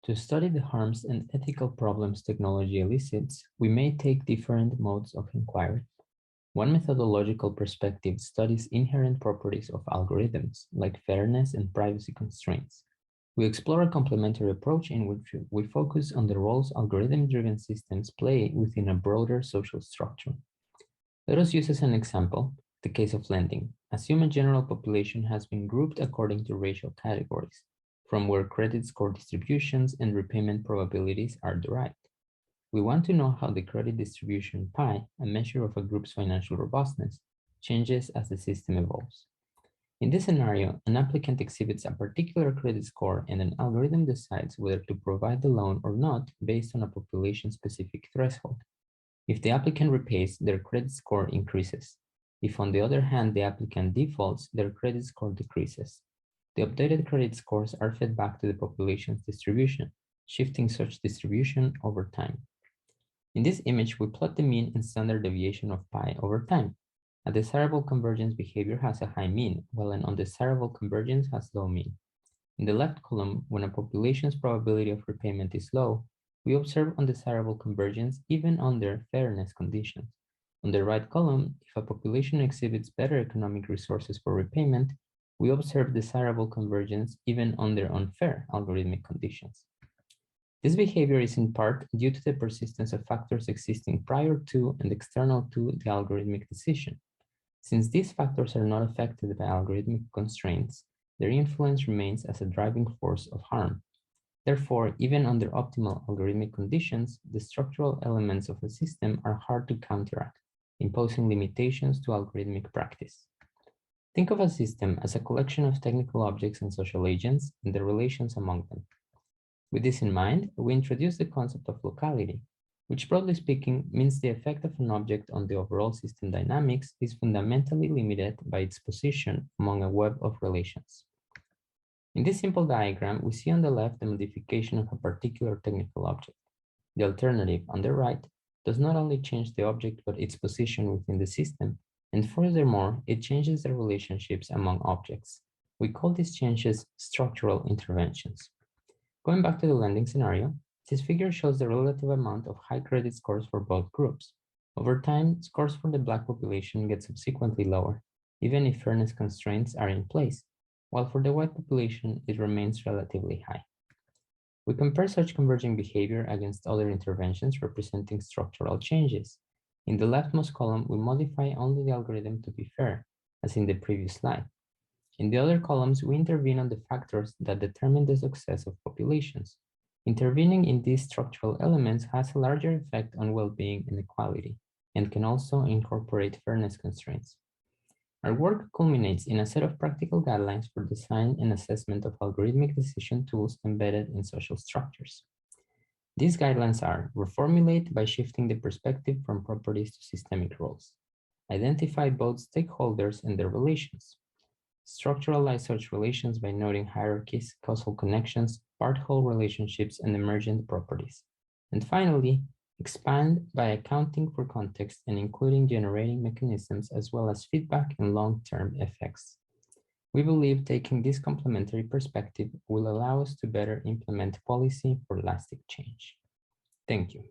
To study the harms and ethical problems technology elicits, we may take different modes of inquiry. One methodological perspective studies inherent properties of algorithms, like fairness and privacy constraints. We explore a complementary approach in which we focus on the roles algorithm-driven systems play within a broader social structure. Let us use as an example the case of lending. Assume a general population has been grouped according to racial categories, from where credit score distributions and repayment probabilities are derived. We want to know how the credit distribution pie, a measure of a group's financial robustness, changes as the system evolves. In this scenario, an applicant exhibits a particular credit score and an algorithm decides whether to provide the loan or not based on a population-specific threshold. If the applicant repays, their credit score increases. If, on the other hand, the applicant defaults, their credit score decreases. The updated credit scores are fed back to the population's distribution, shifting such distribution over time. In this image, we plot the mean and standard deviation of pi over time. A desirable convergence behavior has a high mean, while an undesirable convergence has low mean. In the left column, when a population's probability of repayment is low, we observe undesirable convergence even under fairness conditions. On the right column, if a population exhibits better economic resources for repayment, we observe desirable convergence even under unfair algorithmic conditions. This behavior is in part due to the persistence of factors existing prior to and external to the algorithmic decision. Since these factors are not affected by algorithmic constraints, their influence remains as a driving force of harm. Therefore, even under optimal algorithmic conditions, the structural elements of a system are hard to counteract, imposing limitations to algorithmic practice. Think of a system as a collection of technical objects and social agents and the relations among them. With this in mind, we introduce the concept of locality, which broadly speaking means the effect of an object on the overall system dynamics is fundamentally limited by its position among a web of relations. In this simple diagram, we see on the left the modification of a particular technical object. The alternative on the right does not only change the object but its position within the system, and furthermore, it changes the relationships among objects. We call these changes structural interventions. Going back to the lending scenario, this figure shows the relative amount of high credit scores for both groups. Over time, scores for the Black population get subsequently lower, even if fairness constraints are in place, while for the white population, it remains relatively high. We compare such converging behavior against other interventions representing structural changes. In the leftmost column, we modify only the algorithm to be fair, as in the previous slide. In the other columns, we intervene on the factors that determine the success of populations. Intervening in these structural elements has a larger effect on well-being and equality, and can also incorporate fairness constraints. Our work culminates in a set of practical guidelines for design and assessment of algorithmic decision tools embedded in social structures. These guidelines are: reformulate by shifting the perspective from properties to systemic roles, identify both stakeholders and their relations, structuralize such relations by noting hierarchies, causal connections, part-whole relationships, and emergent properties. And finally, expand by accounting for context and including generating mechanisms as well as feedback and long-term effects. We believe taking this complementary perspective will allow us to better implement policy for lasting change. Thank you.